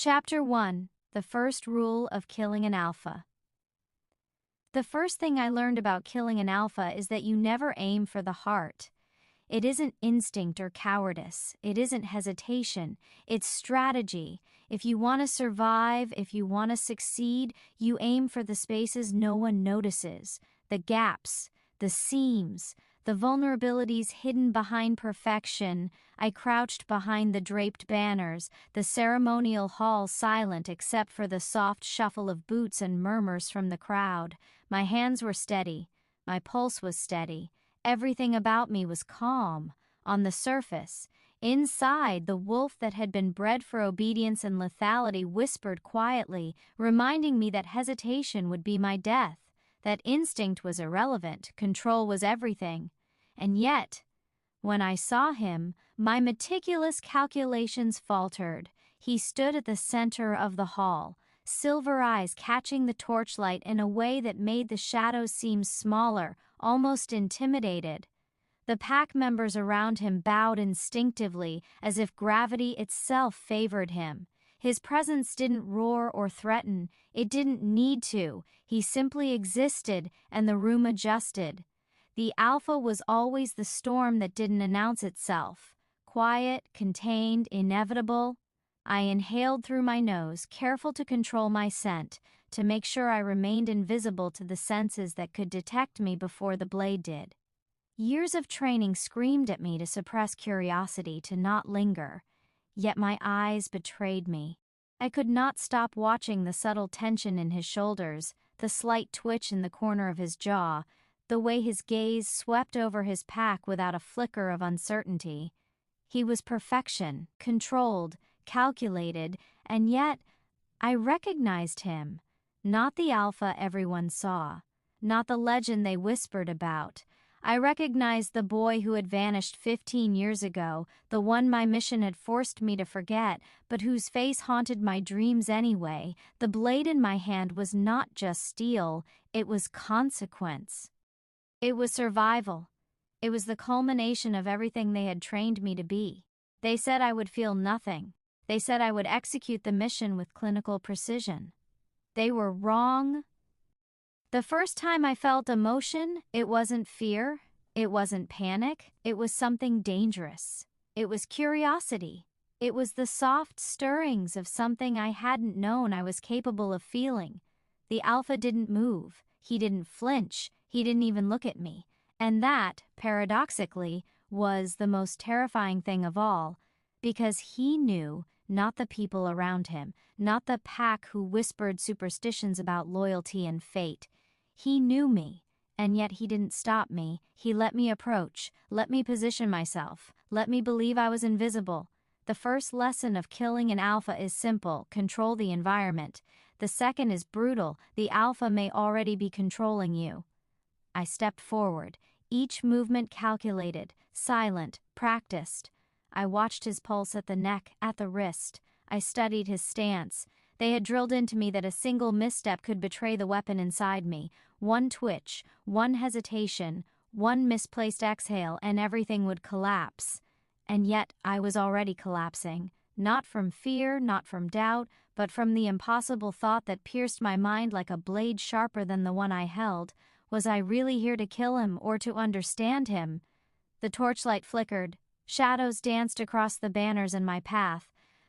Chapter 1: The First Rule of Killing an Alpha. The first thing I learned about killing an alpha is that you never aim for the heart. It isn't instinct or cowardice. It isn't hesitation. It's strategy. If you want to survive, if you want to succeed, you aim for the spaces no one notices, the gaps, the seams, the vulnerabilities hidden behind perfection. I crouched behind the draped banners, the ceremonial hall silent except for the soft shuffle of boots and murmurs from the crowd. My hands were steady. My pulse was steady. Everything about me was calm. On the surface, inside, the wolf that had been bred for obedience and lethality whispered quietly, reminding me that hesitation would be my death, that instinct was irrelevant, control was everything. And yet, when I saw him, my meticulous calculations faltered. He stood at the center of the hall, silver eyes catching the torchlight in a way that made the shadows seem smaller, almost intimidated. The pack members around him bowed instinctively, as if gravity itself favored him. His presence didn't roar or threaten. It didn't need to. He simply existed, and the room adjusted. The alpha was always the storm that didn't announce itself. Quiet, contained, inevitable. I inhaled through my nose, careful to control my scent, to make sure I remained invisible to the senses that could detect me before the blade did. Years of training screamed at me to suppress curiosity, to not linger. Yet my eyes betrayed me. I could not stop watching the subtle tension in his shoulders, the slight twitch in the corner of his jaw, the way his gaze swept over his pack without a flicker of uncertainty. He was perfection, controlled, calculated, and yet I recognized him. Not the alpha everyone saw, not the legend they whispered about. I recognized the boy who had vanished 15 years ago, the one my mission had forced me to forget, but whose face haunted my dreams anyway. The blade in my hand was not just steel, it was consequence. It was survival. It was the culmination of everything they had trained me to be. They said I would feel nothing. They said I would execute the mission with clinical precision. They were wrong. The first time I felt emotion, it wasn't fear, it wasn't panic, it was something dangerous. It was curiosity. It was the soft stirrings of something I hadn't known I was capable of feeling. The alpha didn't move, he didn't flinch, he didn't even look at me. And that, paradoxically, was the most terrifying thing of all, because he knew, not the people around him, not the pack who whispered superstitions about loyalty and fate. He knew me, and yet he didn't stop me. He let me approach, let me position myself, let me believe I was invisible. The first lesson of killing an alpha is simple: control the environment. The second is brutal: the alpha may already be controlling you. I stepped forward, each movement calculated, silent, practiced. I watched his pulse at the neck, at the wrist. I studied his stance. They had drilled into me that a single misstep could betray the weapon inside me. One twitch, one hesitation, one misplaced exhale, and everything would collapse. And yet I was already collapsing. Not from fear, not from doubt, but from the impossible thought that pierced my mind like a blade sharper than the one I held. Was I really here to kill him or to understand him? The torchlight flickered. Shadows danced across the banners in my path.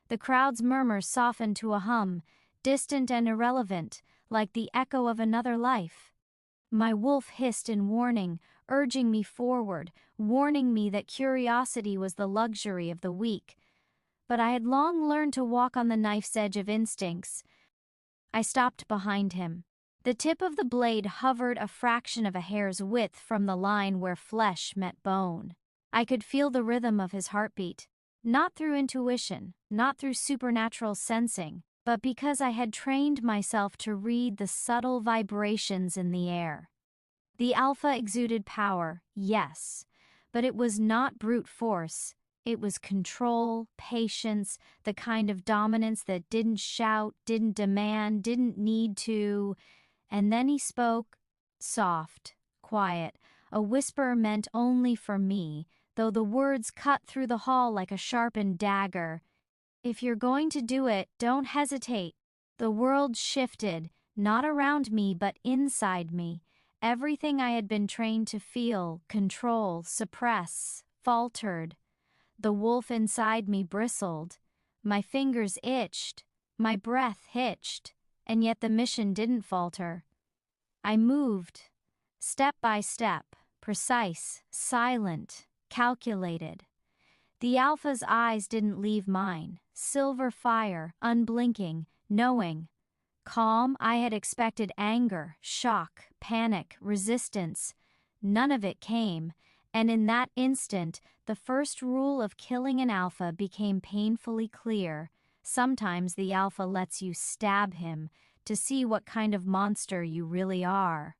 The crowd's murmurs softened to a hum, distant and irrelevant, like the echo of another life. My wolf hissed in warning, urging me forward, warning me that curiosity was the luxury of the weak. But I had long learned to walk on the knife's edge of instincts. I stopped behind him. The tip of the blade hovered a fraction of a hair's width from the line where flesh met bone. I could feel the rhythm of his heartbeat, not through intuition, not through supernatural sensing, but because I had trained myself to read the subtle vibrations in the air. The alpha exuded power, yes, but it was not brute force. It was control, patience, the kind of dominance that didn't shout, didn't demand, didn't need to. And then he spoke, soft, quiet, a whisper meant only for me, though the words cut through the hall like a sharpened dagger. If you're going to do it, don't hesitate. The world shifted, not around me but inside me. Everything I had been trained to feel, control, suppress, faltered. The wolf inside me bristled. My fingers itched. My breath hitched. And yet the mission didn't falter. I moved, step by step, precise, silent, calculated. The alpha's eyes didn't leave mine, silver fire, unblinking, knowing. Calm, I had expected anger, shock, panic, resistance. None of it came, and in that instant, the first rule of killing an alpha became painfully clear. Sometimes the alpha lets you stab him to see what kind of monster you really are.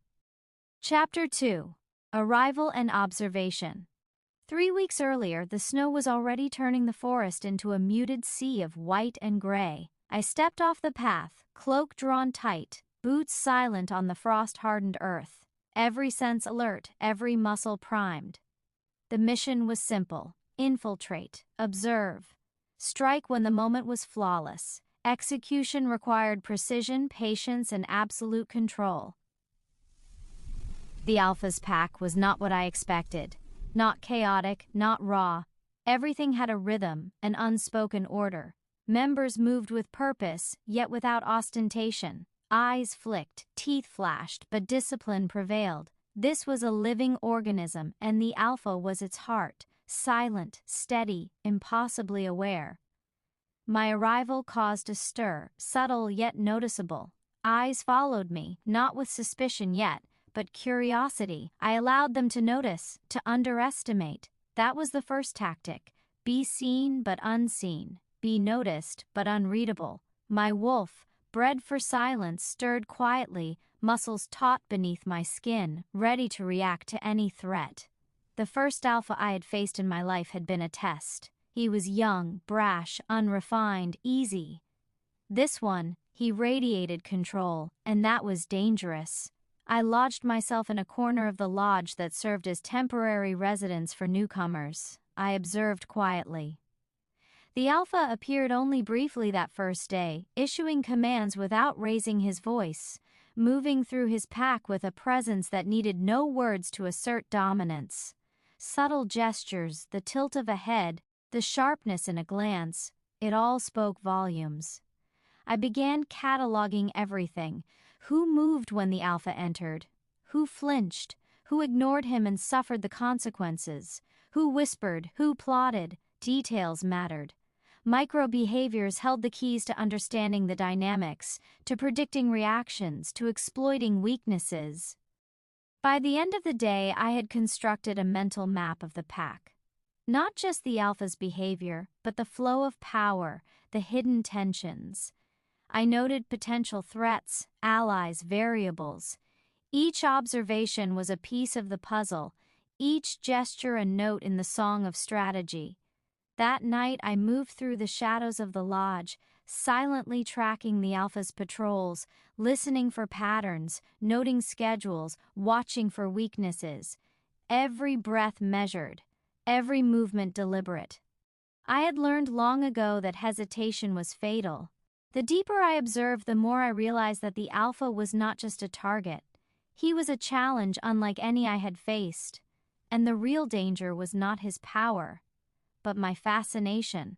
Chapter 2. Arrival and Observation. 3 weeks earlier, the snow was already turning the forest into a muted sea of white and gray. I stepped off the path, cloak drawn tight, boots silent on the frost-hardened earth, every sense alert, every muscle primed. The mission was simple: infiltrate, observe, strike when the moment was flawless. Execution required precision, patience, and absolute control. The Alpha's pack was not what I expected. Not chaotic, not raw. Everything had a rhythm, an unspoken order. Members moved with purpose, yet without ostentation. Eyes flicked, teeth flashed, but discipline prevailed. This was a living organism, and the Alpha was its heart, silent, steady, impossibly aware. My arrival caused a stir, subtle yet noticeable. Eyes followed me, not with suspicion yet, but curiosity. I allowed them to notice, to underestimate. That was the first tactic. Be seen but unseen. Be noticed but unreadable. My wolf, bred for silence, stirred quietly, muscles taut beneath my skin, ready to react to any threat. The first alpha I had faced in my life had been a test. He was young, brash, unrefined, easy. This one, he radiated control, and that was dangerous. I lodged myself in a corner of the lodge that served as temporary residence for newcomers. I observed quietly. The Alpha appeared only briefly that first day, issuing commands without raising his voice, moving through his pack with a presence that needed no words to assert dominance. Subtle gestures, the tilt of a head, the sharpness in a glance, it all spoke volumes. I began cataloging everything. Who moved when the Alpha entered? Who flinched? Who ignored him and suffered the consequences? Who whispered? Who plotted? Details mattered. Micro-behaviors held the keys to understanding the dynamics, to predicting reactions, to exploiting weaknesses. By the end of the day, I had constructed a mental map of the pack. Not just the Alpha's behavior, but the flow of power, the hidden tensions. I noted potential threats, allies, variables. Each observation was a piece of the puzzle, each gesture a note in the song of strategy. That night I moved through the shadows of the lodge, silently tracking the Alpha's patrols, listening for patterns, noting schedules, watching for weaknesses. Every breath measured, every movement deliberate. I had learned long ago that hesitation was fatal. The deeper I observed, the more I realized that the Alpha was not just a target. He was a challenge unlike any I had faced. And the real danger was not his power, but my fascination.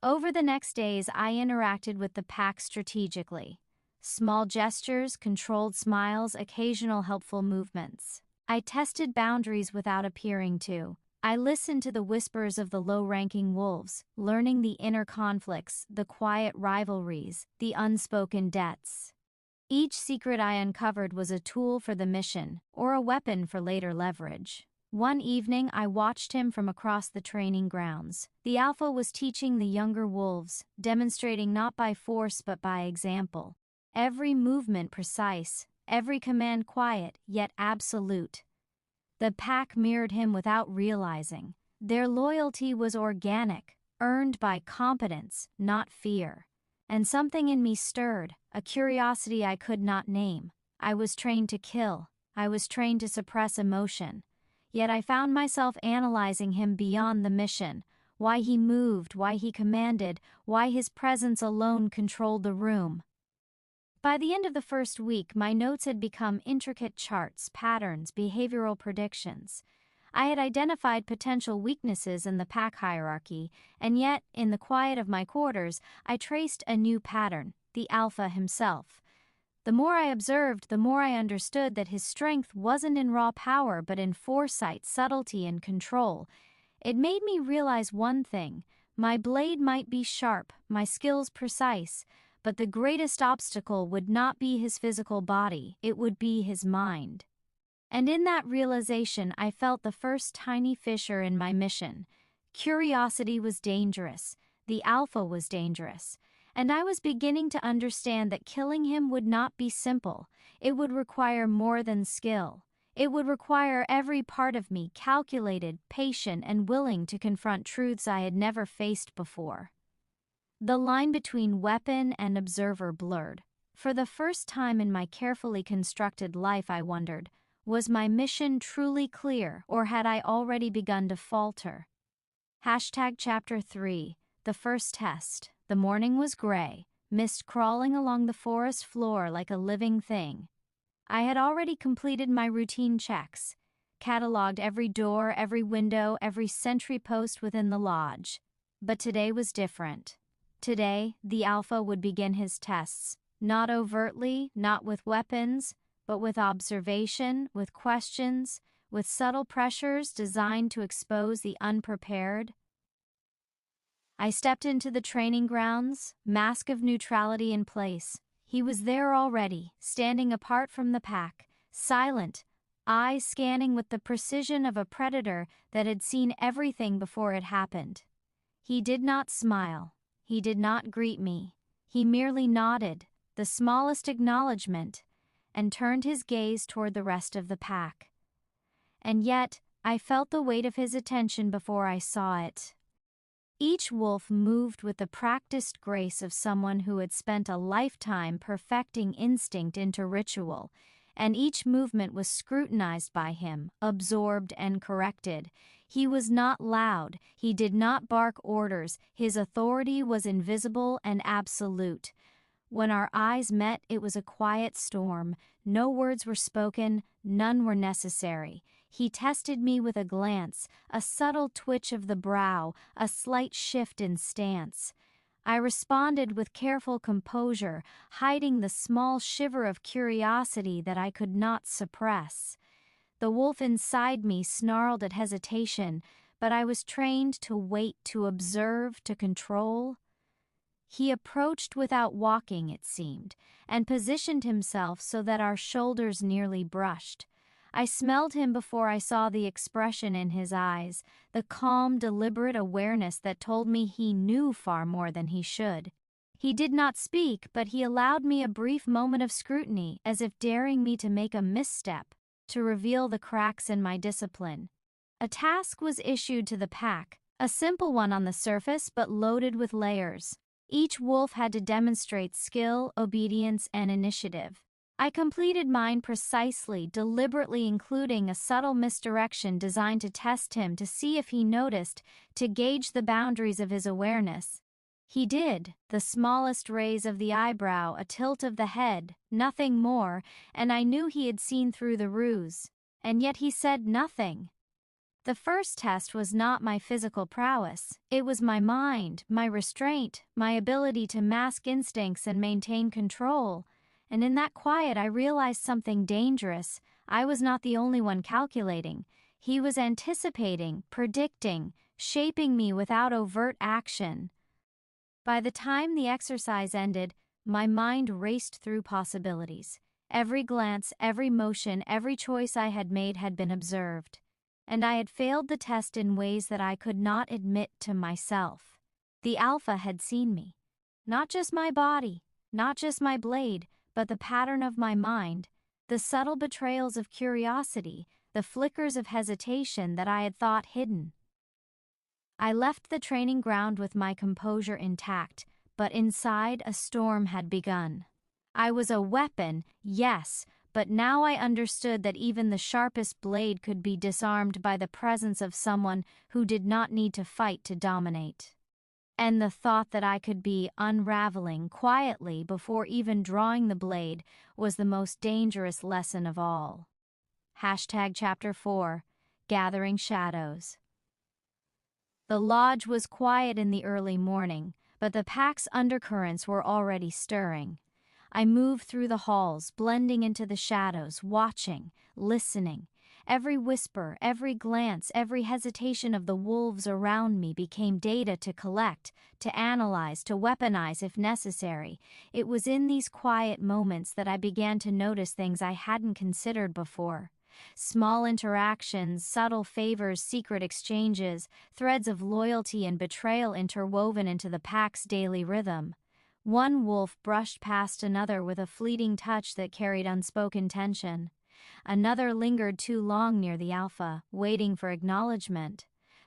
Over the next days, I interacted with the pack strategically. Small gestures, controlled smiles, occasional helpful movements. I tested boundaries without appearing to. I listened to the whispers of the low-ranking wolves, learning the inner conflicts, the quiet rivalries, the unspoken debts. Each secret I uncovered was a tool for the mission, or a weapon for later leverage. One evening, I watched him from across the training grounds. The Alpha was teaching the younger wolves, demonstrating not by force but by example. Every movement precise, every command quiet, yet absolute. The pack mirrored him without realizing. Their loyalty was organic, earned by competence, not fear. And something in me stirred, a curiosity I could not name. I was trained to kill. I was trained to suppress emotion. Yet I found myself analyzing him beyond the mission, why he moved, why he commanded, why his presence alone controlled the room. By the end of the first week, my notes had become intricate charts, patterns, behavioral predictions. I had identified potential weaknesses in the pack hierarchy, and yet, in the quiet of my quarters, I traced a new pattern, the alpha himself. The more I observed, the more I understood that his strength wasn't in raw power but in foresight, subtlety, and control. It made me realize one thing: my blade might be sharp, my skills precise, but the greatest obstacle would not be his physical body, it would be his mind. And in that realization, I felt the first tiny fissure in my mission. Curiosity was dangerous, the alpha was dangerous, and I was beginning to understand that killing him would not be simple. It would require more than skill. It would require every part of me calculated, patient, and willing to confront truths I had never faced before. The line between weapon and observer blurred. For the first time in my carefully constructed life, I wondered, was my mission truly clear, or had I already begun to falter? Chapter 3. The first test. The morning was gray, mist crawling along the forest floor like a living thing. I had already completed my routine checks, cataloged every door, every window, every sentry post within the lodge. But today was different. Today, the alpha would begin his tests, not overtly, not with weapons, but with observation, with questions, with subtle pressures designed to expose the unprepared. I stepped into the training grounds, mask of neutrality in place. He was there already, standing apart from the pack, silent, eyes scanning with the precision of a predator that had seen everything before it happened. He did not smile. He did not greet me. He merely nodded, the smallest acknowledgement, and turned his gaze toward the rest of the pack. And yet, I felt the weight of his attention before I saw it. Each wolf moved with the practiced grace of someone who had spent a lifetime perfecting instinct into ritual, and each movement was scrutinized by him, absorbed and corrected. He was not loud, he did not bark orders, his authority was invisible and absolute. When our eyes met, it was a quiet storm. No words were spoken, none were necessary. He tested me with a glance, a subtle twitch of the brow, a slight shift in stance. I responded with careful composure, hiding the small shiver of curiosity that I could not suppress. The wolf inside me snarled at hesitation, but I was trained to wait, to observe, to control. He approached without walking, it seemed, and positioned himself so that our shoulders nearly brushed. I smelled him before I saw the expression in his eyes, the calm, deliberate awareness that told me he knew far more than he should. He did not speak, but he allowed me a brief moment of scrutiny, as if daring me to make a misstep, to reveal the cracks in my discipline. A task was issued to the pack, a simple one on the surface but loaded with layers. Each wolf had to demonstrate skill, obedience, and initiative. I completed mine precisely, deliberately including a subtle misdirection designed to test him, to see if he noticed, to gauge the boundaries of his awareness. He did, the smallest raise of the eyebrow, a tilt of the head, nothing more, and I knew he had seen through the ruse. And yet he said nothing. The first test was not my physical prowess, it was my mind, my restraint, my ability to mask instincts and maintain control. And in that quiet I realized something dangerous. I was not the only one calculating. He was anticipating, predicting, shaping me without overt action. By the time the exercise ended, my mind raced through possibilities. Every glance, every motion, every choice I had made had been observed. And I had failed the test in ways that I could not admit to myself. The alpha had seen me. Not just my body, not just my blade, but the pattern of my mind, the subtle betrayals of curiosity, the flickers of hesitation that I had thought hidden. I left the training ground with my composure intact, but inside a storm had begun. I was a weapon, yes, but now I understood that even the sharpest blade could be disarmed by the presence of someone who did not need to fight to dominate. And the thought that I could be unraveling quietly before even drawing the blade was the most dangerous lesson of all. Chapter 4, Gathering Shadows. The lodge was quiet in the early morning, but the pack's undercurrents were already stirring. I moved through the halls, blending into the shadows, watching, listening. Every whisper, every glance, every hesitation of the wolves around me became data to collect, to analyze, to weaponize if necessary. It was in these quiet moments that I began to notice things I hadn't considered before. Small interactions, subtle favors, secret exchanges, threads of loyalty and betrayal interwoven into the pack's daily rhythm. One wolf brushed past another with a fleeting touch that carried unspoken tension. Another lingered too long near the alpha, waiting for acknowledgement.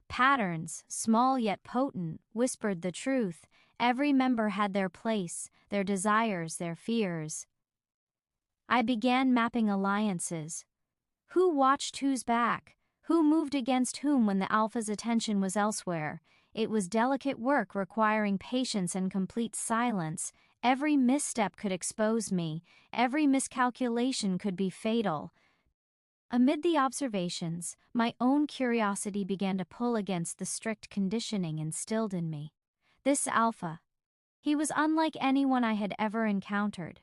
Patterns, small yet potent, whispered the truth. Every member had their place, their desires, their fears. I began mapping alliances. Who watched whose back? Who moved against whom when the alpha's attention was elsewhere? It was delicate work requiring patience and complete silence. Every misstep could expose me. Every miscalculation could be fatal. Amid the observations, my own curiosity began to pull against the strict conditioning instilled in me. This alpha, he was unlike anyone I had ever encountered.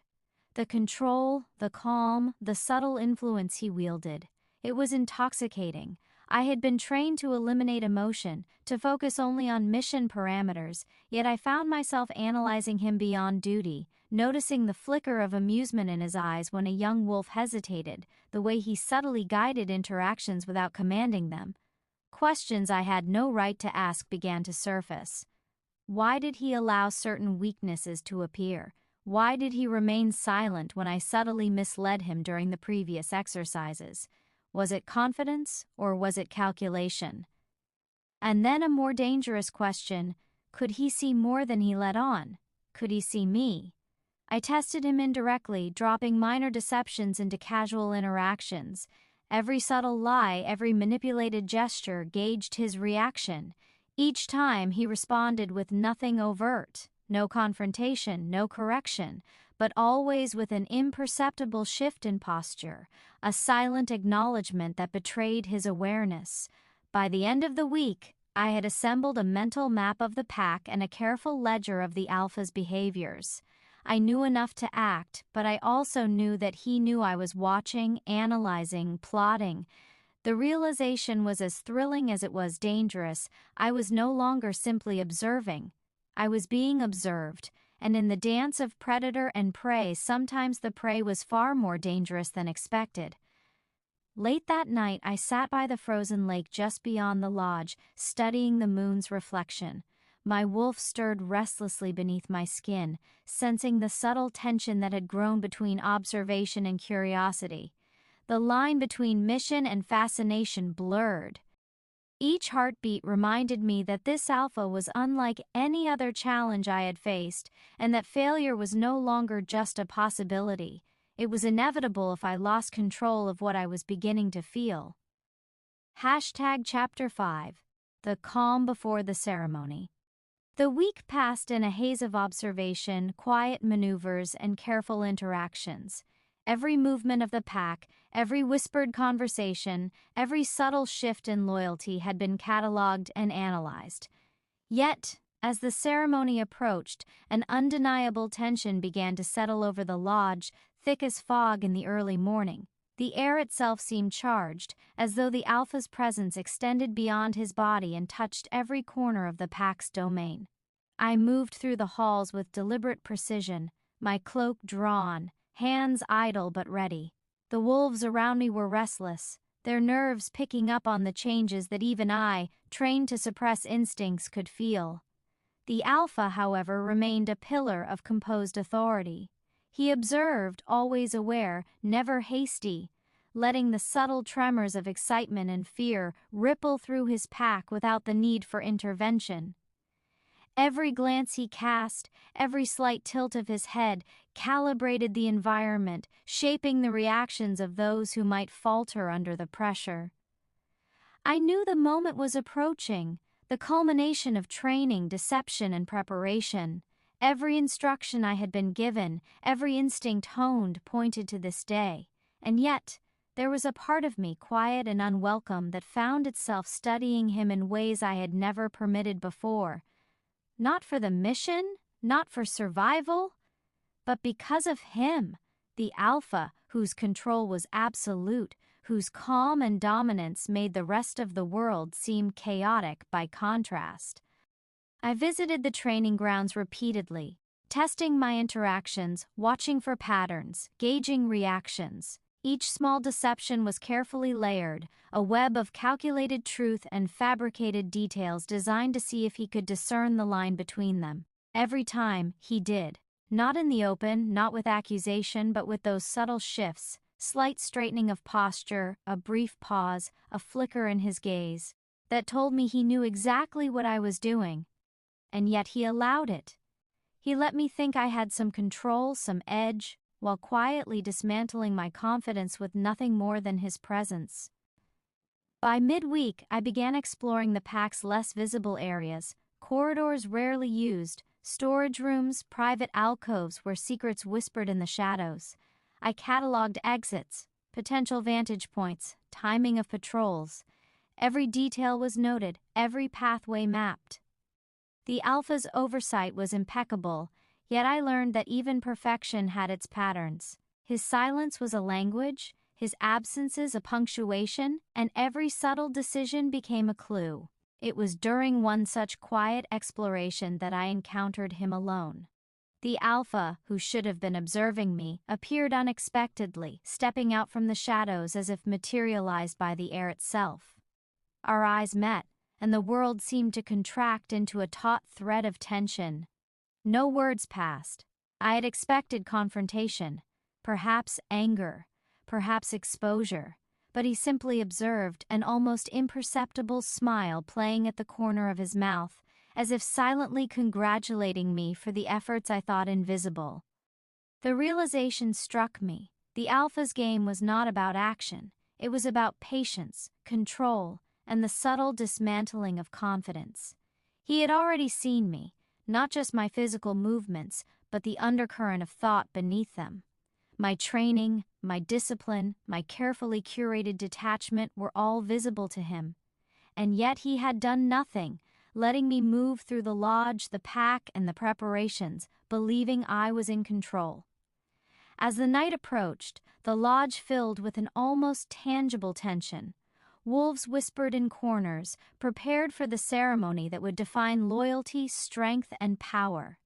The control, the calm, the subtle influence he wielded, it was intoxicating. I had been trained to eliminate emotion, to focus only on mission parameters, yet I found myself analyzing him beyond duty, noticing the flicker of amusement in his eyes when a young wolf hesitated, the way he subtly guided interactions without commanding them. Questions I had no right to ask began to surface. Why did he allow certain weaknesses to appear? Why did he remain silent when I subtly misled him during the previous exercises? Was it confidence or was it calculation? And then a more dangerous question, could he see more than he let on? Could he see me? I tested him indirectly, dropping minor deceptions into casual interactions. Every subtle lie, every manipulated gesture gauged his reaction. Each time he responded with nothing overt, no confrontation, no correction, but always with an imperceptible shift in posture, a silent acknowledgement that betrayed his awareness. By the end of the week, I had assembled a mental map of the pack and a careful ledger of the alpha's behaviors. I knew enough to act, but I also knew that he knew I was watching, analyzing, plotting. The realization was as thrilling as it was dangerous. I was no longer simply observing. I was being observed, and in the dance of predator and prey, sometimes the prey was far more dangerous than expected. Late that night, I sat by the frozen lake just beyond the lodge, studying the moon's reflection. My wolf stirred restlessly beneath my skin, sensing the subtle tension that had grown between observation and curiosity. The line between mission and fascination blurred. Each heartbeat reminded me that this alpha was unlike any other challenge I had faced, and that failure was no longer just a possibility. It was inevitable if I lost control of what I was beginning to feel. Chapter 5, The Calm Before the Ceremony. The week passed in a haze of observation, quiet maneuvers, and careful interactions. Every movement of the pack, every whispered conversation, every subtle shift in loyalty had been catalogued and analyzed. Yet, as the ceremony approached, an undeniable tension began to settle over the lodge, thick as fog in the early morning. The air itself seemed charged, as though the alpha's presence extended beyond his body and touched every corner of the pack's domain. I moved through the halls with deliberate precision, my cloak drawn, hands idle but ready. The wolves around me were restless, their nerves picking up on the changes that even I, trained to suppress instincts, could feel. The alpha, however, remained a pillar of composed authority. He observed, always aware, never hasty, letting the subtle tremors of excitement and fear ripple through his pack without the need for intervention. Every glance he cast, every slight tilt of his head, calibrated the environment, shaping the reactions of those who might falter under the pressure. I knew the moment was approaching, the culmination of training, deception, and preparation. Every instruction I had been given, every instinct honed, pointed to this day. And yet, there was a part of me, quiet and unwelcome, that found itself studying him in ways I had never permitted before. Not for the mission, not for survival, but because of him, the Alpha, whose control was absolute, whose calm and dominance made the rest of the world seem chaotic by contrast. I visited the training grounds repeatedly, testing my interactions, watching for patterns, gauging reactions. Each small deception was carefully layered, a web of calculated truth and fabricated details designed to see if he could discern the line between them. Every time, he did. Not in the open, not with accusation, but with those subtle shifts, slight straightening of posture, a brief pause, a flicker in his gaze, that told me he knew exactly what I was doing. And yet he allowed it. He let me think I had some control, some edge, while quietly dismantling my confidence with nothing more than his presence. By midweek, I began exploring the pack's less visible areas, corridors rarely used, storage rooms, private alcoves where secrets whispered in the shadows. I cataloged exits, potential vantage points, timing of patrols. Every detail was noted, every pathway mapped. The Alpha's oversight was impeccable, yet I learned that even perfection had its patterns. His silence was a language, his absences a punctuation, and every subtle decision became a clue. It was during one such quiet exploration that I encountered him alone. The Alpha, who should have been observing me, appeared unexpectedly, stepping out from the shadows as if materialized by the air itself. Our eyes met, and the world seemed to contract into a taut thread of tension. No words passed. I had expected confrontation, perhaps anger, perhaps exposure, but he simply observed, an almost imperceptible smile playing at the corner of his mouth, as if silently congratulating me for the efforts I thought invisible. The realization struck me. The Alpha's game was not about action. It was about patience, control, and the subtle dismantling of confidence. He had already seen me, not just my physical movements, but the undercurrent of thought beneath them. My training, my discipline, my carefully curated detachment were all visible to him. And yet he had done nothing, letting me move through the lodge, the pack, and the preparations, believing I was in control. As the night approached, the lodge filled with an almost tangible tension. Wolves whispered in corners, prepared for the ceremony that would define loyalty, strength, and power.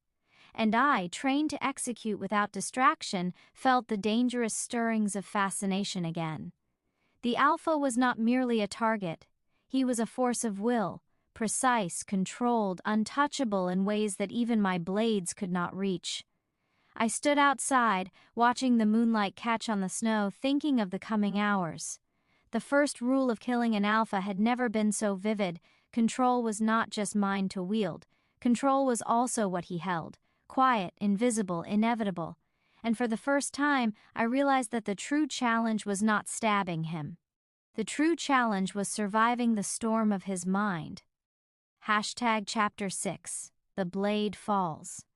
And I, trained to execute without distraction, felt the dangerous stirrings of fascination again. The Alpha was not merely a target. He was a force of will, precise, controlled, untouchable in ways that even my blades could not reach. I stood outside, watching the moonlight catch on the snow, thinking of the coming hours. The first rule of killing an Alpha had never been so vivid. Control was not just mine to wield. Control was also what he held. Quiet, invisible, inevitable. And for the first time, I realized that the true challenge was not stabbing him. The true challenge was surviving the storm of his mind. Chapter 6. The Blade Falls.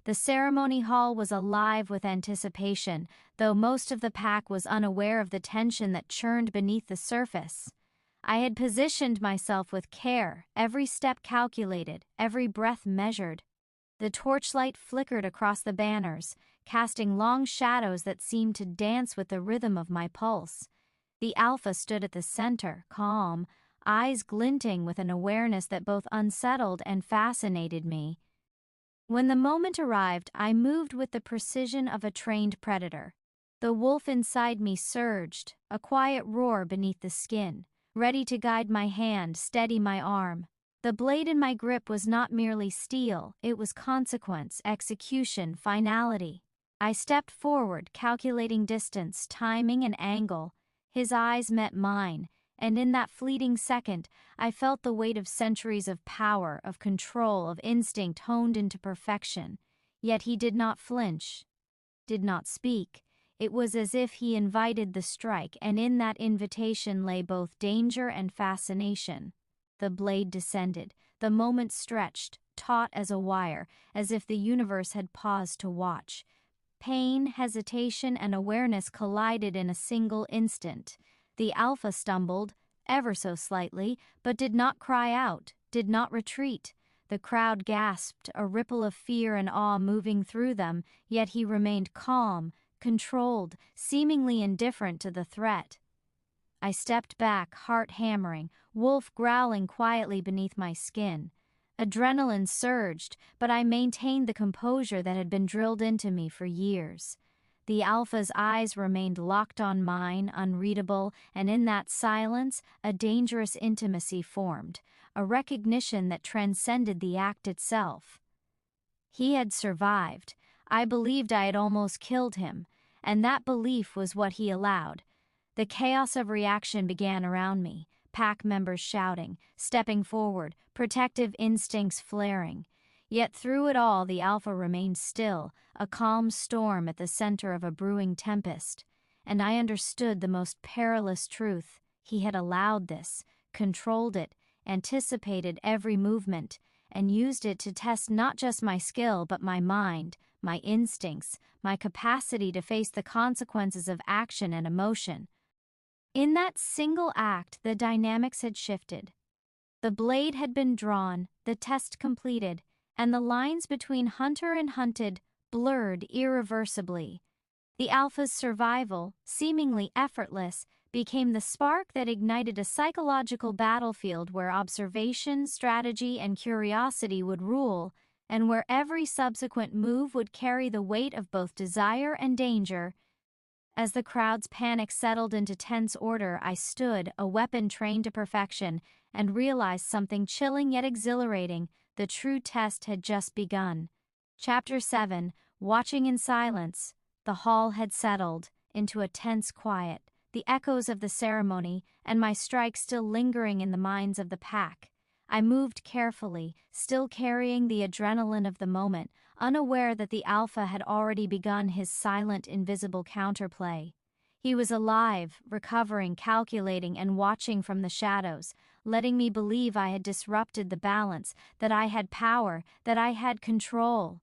The ceremony hall was alive with anticipation, though most of the pack was unaware of the tension that churned beneath the surface. I had positioned myself with care, every step calculated, every breath measured. The torchlight flickered across the banners, casting long shadows that seemed to dance with the rhythm of my pulse. The Alpha stood at the center, calm, eyes glinting with an awareness that both unsettled and fascinated me. When the moment arrived, I moved with the precision of a trained predator. The wolf inside me surged, a quiet roar beneath the skin, ready to guide my hand, steady my arm. The blade in my grip was not merely steel, it was consequence, execution, finality. I stepped forward, calculating distance, timing, and angle. His eyes met mine, and in that fleeting second, I felt the weight of centuries of power, of control, of instinct honed into perfection. Yet he did not flinch, did not speak. It was as if he invited the strike, and in that invitation lay both danger and fascination. The blade descended, the moment stretched, taut as a wire, as if the universe had paused to watch. Pain, hesitation, and awareness collided in a single instant. The Alpha stumbled, ever so slightly, but did not cry out, did not retreat. The crowd gasped, a ripple of fear and awe moving through them, yet he remained calm, controlled, seemingly indifferent to the threat. I stepped back, heart hammering, wolf growling quietly beneath my skin. Adrenaline surged, but I maintained the composure that had been drilled into me for years. The Alpha's eyes remained locked on mine, unreadable, and in that silence, a dangerous intimacy formed, a recognition that transcended the act itself. He had survived. I believed I had almost killed him, and that belief was what he allowed. The chaos of reaction began around me, pack members shouting, stepping forward, protective instincts flaring. Yet through it all the Alpha remained still, a calm storm at the center of a brewing tempest. And I understood the most perilous truth. He had allowed this, controlled it, anticipated every movement, and used it to test not just my skill but my mind, my instincts, my capacity to face the consequences of action and emotion. In that single act, the dynamics had shifted. The blade had been drawn, the test completed, and the lines between hunter and hunted blurred irreversibly. The Alpha's survival, seemingly effortless, became the spark that ignited a psychological battlefield where observation, strategy, and curiosity would rule, and where every subsequent move would carry the weight of both desire and danger. As the crowd's panic settled into tense order, I stood, a weapon trained to perfection, and realized something chilling yet exhilarating. The true test had just begun. Chapter 7, Watching in Silence. The hall had settled into a tense quiet, the echoes of the ceremony, and my strike still lingering in the minds of the pack. I moved carefully, still carrying the adrenaline of the moment, unaware that the Alpha had already begun his silent, invisible counterplay. He was alive, recovering, calculating, and watching from the shadows, letting me believe I had disrupted the balance, that I had power, that I had control.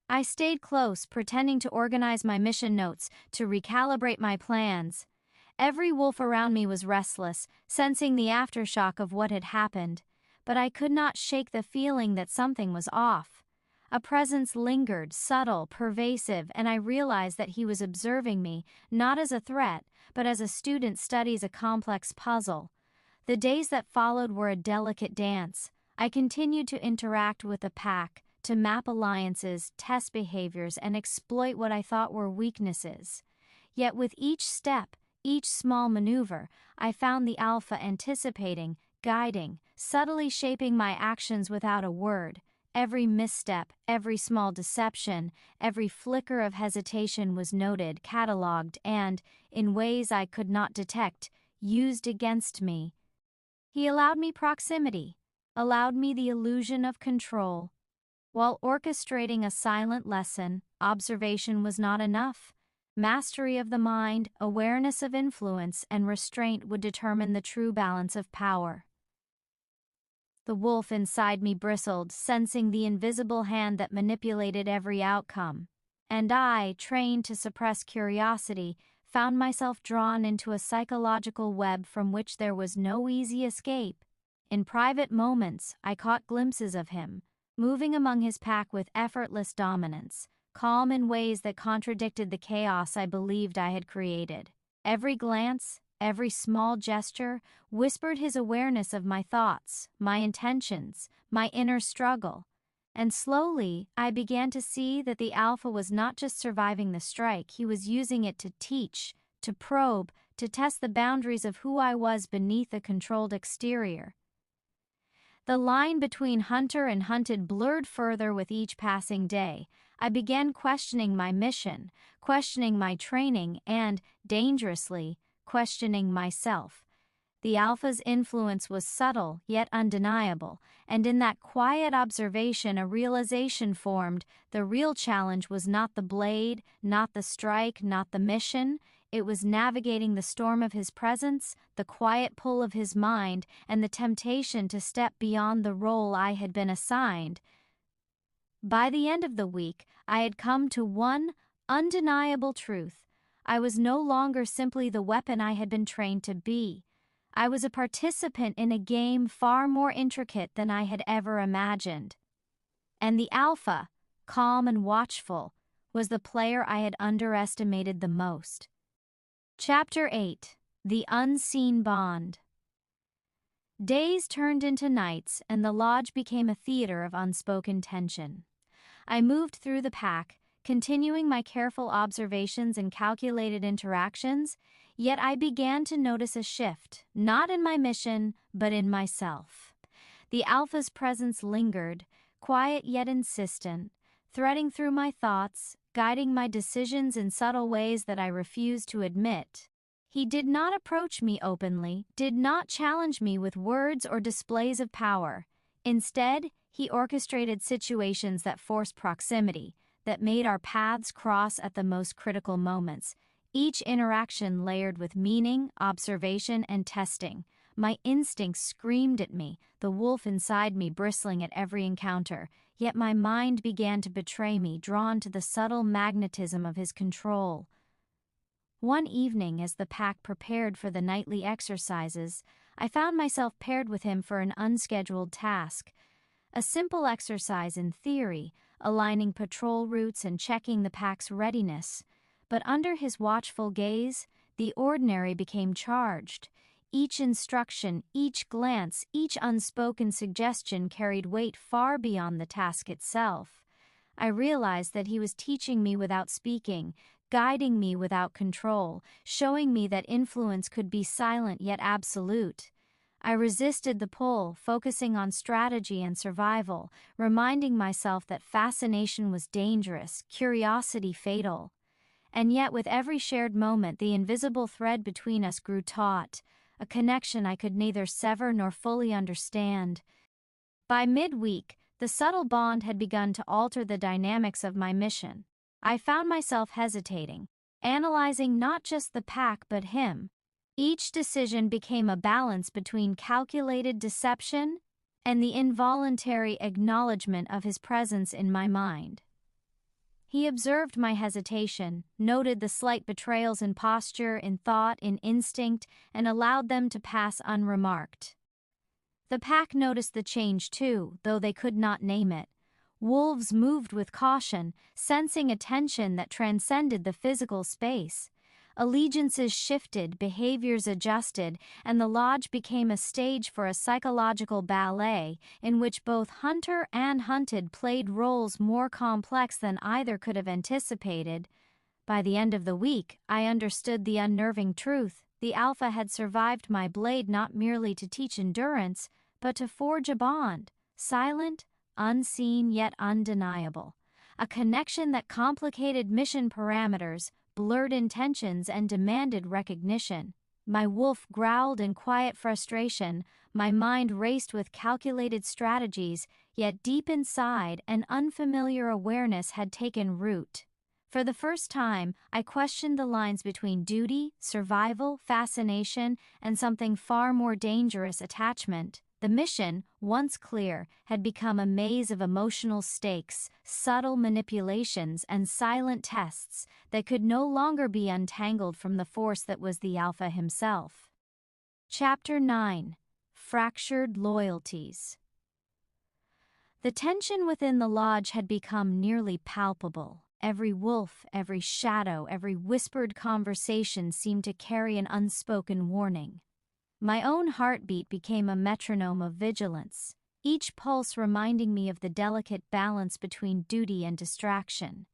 I stayed close, pretending to organize my mission notes, to recalibrate my plans. Every wolf around me was restless, sensing the aftershock of what had happened, but I could not shake the feeling that something was off. A presence lingered, subtle, pervasive, and I realized that he was observing me, not as a threat, but as a student studies a complex puzzle. The days that followed were a delicate dance. I continued to interact with the pack, to map alliances, test behaviors, and exploit what I thought were weaknesses. Yet with each step, each small maneuver, I found the Alpha anticipating, guiding, subtly shaping my actions without a word. Every misstep, every small deception, every flicker of hesitation was noted, catalogued, and, in ways I could not detect, used against me. He allowed me proximity, allowed me the illusion of control. While orchestrating a silent lesson, observation was not enough. Mastery of the mind, awareness of influence, and restraint would determine the true balance of power. The wolf inside me bristled, sensing the invisible hand that manipulated every outcome. And I, trained to suppress curiosity, found myself drawn into a psychological web from which there was no easy escape. In private moments, I caught glimpses of him, moving among his pack with effortless dominance, calm in ways that contradicted the chaos I believed I had created. Every glance, every small gesture, whispered his awareness of my thoughts, my intentions, my inner struggle. And slowly, I began to see that the Alpha was not just surviving the strike, he was using it to teach, to probe, to test the boundaries of who I was beneath a controlled exterior. The line between hunter and hunted blurred further with each passing day. I began questioning my mission, questioning my training, and, dangerously, questioning myself. The alpha's influence was subtle yet undeniable, and in that quiet observation a realization formed. The real challenge was not the blade, not the strike, not the mission. It was navigating the storm of his presence, the quiet pull of his mind, and the temptation to step beyond the role I had been assigned. By the end of the week, I had come to one undeniable truth. I was no longer simply the weapon I had been trained to be. I was a participant in a game far more intricate than I had ever imagined. And the alpha, calm and watchful, was the player I had underestimated the most. Chapter 8: The Unseen Bond. Days turned into nights, and the lodge became a theater of unspoken tension. I moved through the pack, continuing my careful observations and calculated interactions, yet I began to notice a shift, not in my mission, but in myself. The alpha's presence lingered, quiet yet insistent, threading through my thoughts, guiding my decisions in subtle ways that I refused to admit. He did not approach me openly, did not challenge me with words or displays of power. Instead, he orchestrated situations that forced proximity, that made our paths cross at the most critical moments, each interaction layered with meaning, observation, and testing. My instincts screamed at me, the wolf inside me bristling at every encounter, yet my mind began to betray me, drawn to the subtle magnetism of his control. One evening, as the pack prepared for the nightly exercises, I found myself paired with him for an unscheduled task. A simple exercise in theory, aligning patrol routes and checking the pack's readiness. But under his watchful gaze, the ordinary became charged. Each instruction, each glance, each unspoken suggestion carried weight far beyond the task itself. I realized that he was teaching me without speaking, guiding me without control, showing me that influence could be silent yet absolute. I resisted the pull, focusing on strategy and survival, reminding myself that fascination was dangerous, curiosity fatal. And yet with every shared moment, the invisible thread between us grew taut, a connection I could neither sever nor fully understand. By midweek, the subtle bond had begun to alter the dynamics of my mission. I found myself hesitating, analyzing not just the pack but him. Each decision became a balance between calculated deception and the involuntary acknowledgement of his presence in my mind. He observed my hesitation, noted the slight betrayals in posture, in thought, in instinct, and allowed them to pass unremarked. The pack noticed the change too, though they could not name it. Wolves moved with caution, sensing a tension that transcended the physical space. Allegiances shifted, behaviors adjusted, and the lodge became a stage for a psychological ballet in which both hunter and hunted played roles more complex than either could have anticipated. By the end of the week, I understood the unnerving truth. The alpha had survived my blade not merely to teach endurance, but to forge a bond, silent, unseen yet undeniable. A connection that complicated mission parameters, blurred intentions, and demanded recognition. My wolf growled in quiet frustration, my mind raced with calculated strategies, yet deep inside an unfamiliar awareness had taken root. For the first time, I questioned the lines between duty, survival, fascination, and something far more dangerous, attachment. The mission, once clear, had become a maze of emotional stakes, subtle manipulations, and silent tests that could no longer be untangled from the force that was the alpha himself. Chapter 9: Fractured Loyalties. The tension within the lodge had become nearly palpable. Every wolf, every shadow, every whispered conversation seemed to carry an unspoken warning. My own heartbeat became a metronome of vigilance, each pulse reminding me of the delicate balance between duty and distraction.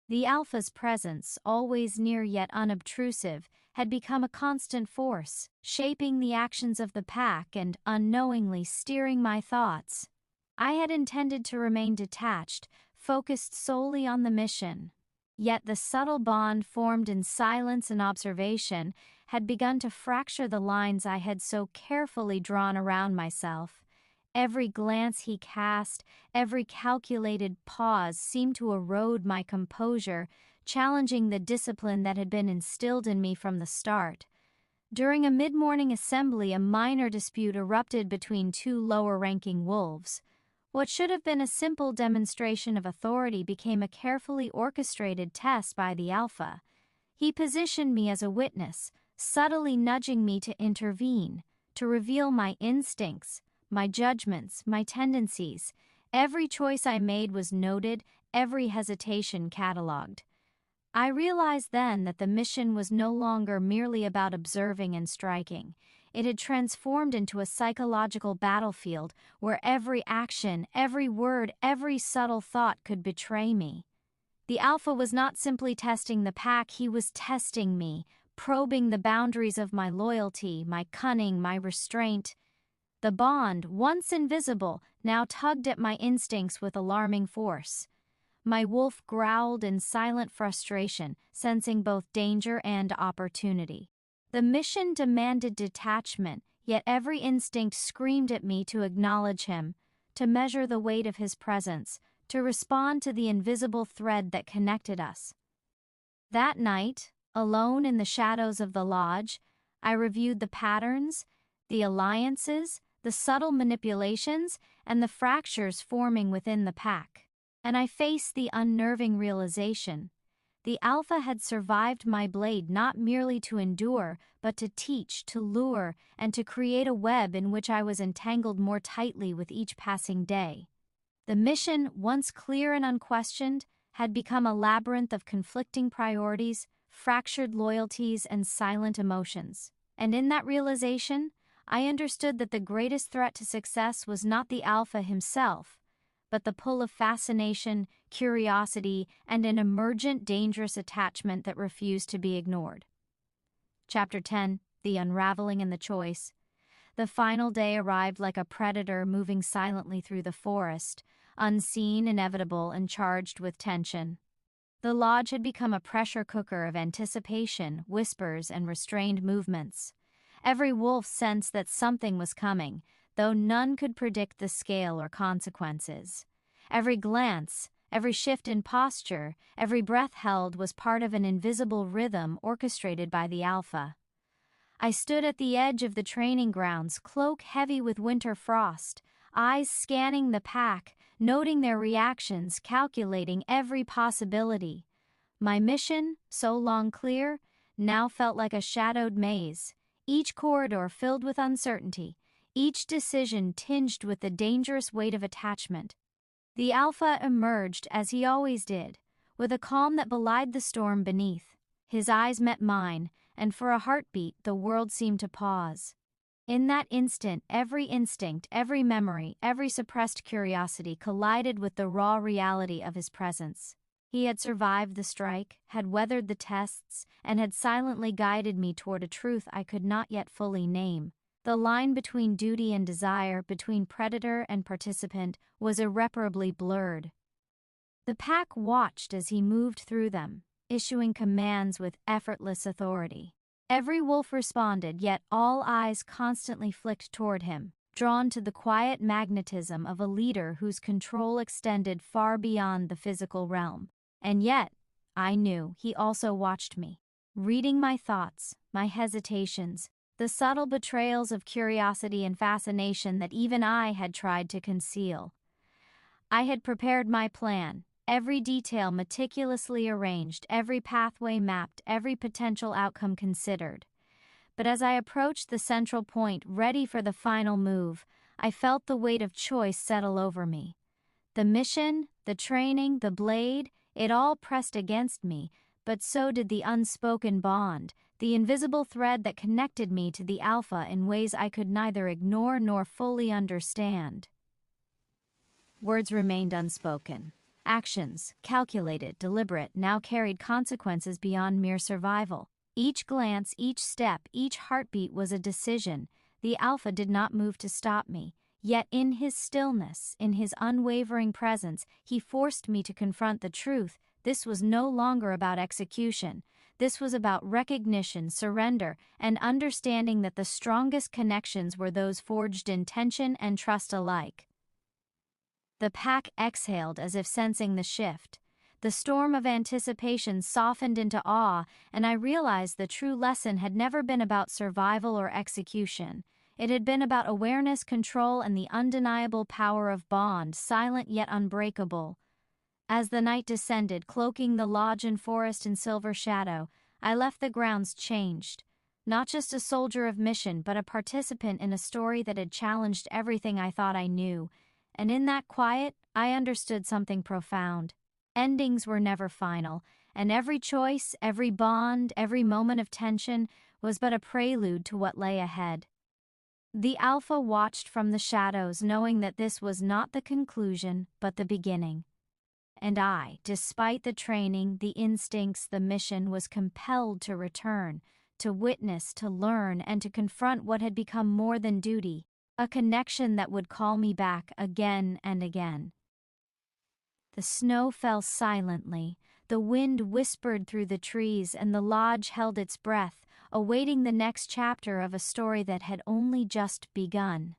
The alpha's presence, always near yet unobtrusive, had become a constant force, shaping the actions of the pack and unknowingly steering my thoughts. I had intended to remain detached, focused solely on the mission. Yet the subtle bond formed in silence and observation had begun to fracture the lines I had so carefully drawn around myself. Every glance he cast, every calculated pause seemed to erode my composure, challenging the discipline that had been instilled in me from the start. During a mid-morning assembly, a minor dispute erupted between two lower-ranking wolves. What should have been a simple demonstration of authority became a carefully orchestrated test by the alpha. He positioned me as a witness, subtly nudging me to intervene, to reveal my instincts, my judgments, my tendencies. Every choice I made was noted, every hesitation catalogued. I realized then that the mission was no longer merely about observing and striking. It had transformed into a psychological battlefield where every action, every word, every subtle thought could betray me. The alpha was not simply testing the pack, he was testing me, probing the boundaries of my loyalty, my cunning, my restraint. The bond, once invisible, now tugged at my instincts with alarming force. My wolf growled in silent frustration, sensing both danger and opportunity. The mission demanded detachment, yet every instinct screamed at me to acknowledge him, to measure the weight of his presence, to respond to the invisible thread that connected us. That night, alone in the shadows of the lodge, I reviewed the patterns, the alliances, the subtle manipulations, and the fractures forming within the pack. And I faced the unnerving realization. The alpha had survived my blade not merely to endure, but to teach, to lure, and to create a web in which I was entangled more tightly with each passing day. The mission, once clear and unquestioned, had become a labyrinth of conflicting priorities, fractured loyalties, and silent emotions. And in that realization, I understood that the greatest threat to success was not the alpha himself, but the pull of fascination, curiosity, and an emergent dangerous attachment that refused to be ignored. Chapter 10: The Unraveling and the Choice. The final day arrived like a predator moving silently through the forest, unseen, inevitable, and charged with tension. The lodge had become a pressure cooker of anticipation, whispers, and restrained movements. Every wolf sensed that something was coming, though none could predict the scale or consequences. Every glance, every shift in posture, every breath held was part of an invisible rhythm orchestrated by the alpha. I stood at the edge of the training grounds, cloak heavy with winter frost, eyes scanning the pack, noting their reactions, calculating every possibility. My mission, so long clear, now felt like a shadowed maze, each corridor filled with uncertainty, each decision tinged with the dangerous weight of attachment. The alpha emerged, as he always did, with a calm that belied the storm beneath. His eyes met mine, and for a heartbeat the world seemed to pause. In that instant, every instinct, every memory, every suppressed curiosity collided with the raw reality of his presence. He had survived the strike, had weathered the tests, and had silently guided me toward a truth I could not yet fully name. The line between duty and desire, between predator and participant, was irreparably blurred. The pack watched as he moved through them, issuing commands with effortless authority. Every wolf responded, yet all eyes constantly flicked toward him, drawn to the quiet magnetism of a leader whose control extended far beyond the physical realm. And yet, I knew he also watched me, reading my thoughts, my hesitations, the subtle betrayals of curiosity and fascination that even I had tried to conceal. I had prepared my plan, every detail meticulously arranged, every pathway mapped, every potential outcome considered. But as I approached the central point, ready for the final move, I felt the weight of choice settle over me. The mission, the training, the blade, it all pressed against me, but so did the unspoken bond, the invisible thread that connected me to the alpha in ways I could neither ignore nor fully understand. Words remained unspoken. Actions, calculated, deliberate, now carried consequences beyond mere survival. Each glance, each step, each heartbeat was a decision. The alpha did not move to stop me, yet in his stillness, in his unwavering presence, he forced me to confront the truth this was no longer about execution. This was about recognition, surrender, and understanding that the strongest connections were those forged in tension and trust alike. The pack exhaled as if sensing the shift. The storm of anticipation softened into awe, and I realized the true lesson had never been about survival or execution. It had been about awareness, control, and the undeniable power of bond, silent yet unbreakable. As the night descended, cloaking the lodge and forest in silver shadow, I left the grounds changed. Not just a soldier of mission, but a participant in a story that had challenged everything I thought I knew. And in that quiet, I understood something profound. Endings were never final, and every choice, every bond, every moment of tension was but a prelude to what lay ahead. The Alpha watched from the shadows, knowing that this was not the conclusion, but the beginning. And I, despite the training, the instincts, the mission, was compelled to return, to witness, to learn, and to confront what had become more than duty, a connection that would call me back again and again. The snow fell silently, the wind whispered through the trees, and the lodge held its breath, awaiting the next chapter of a story that had only just begun.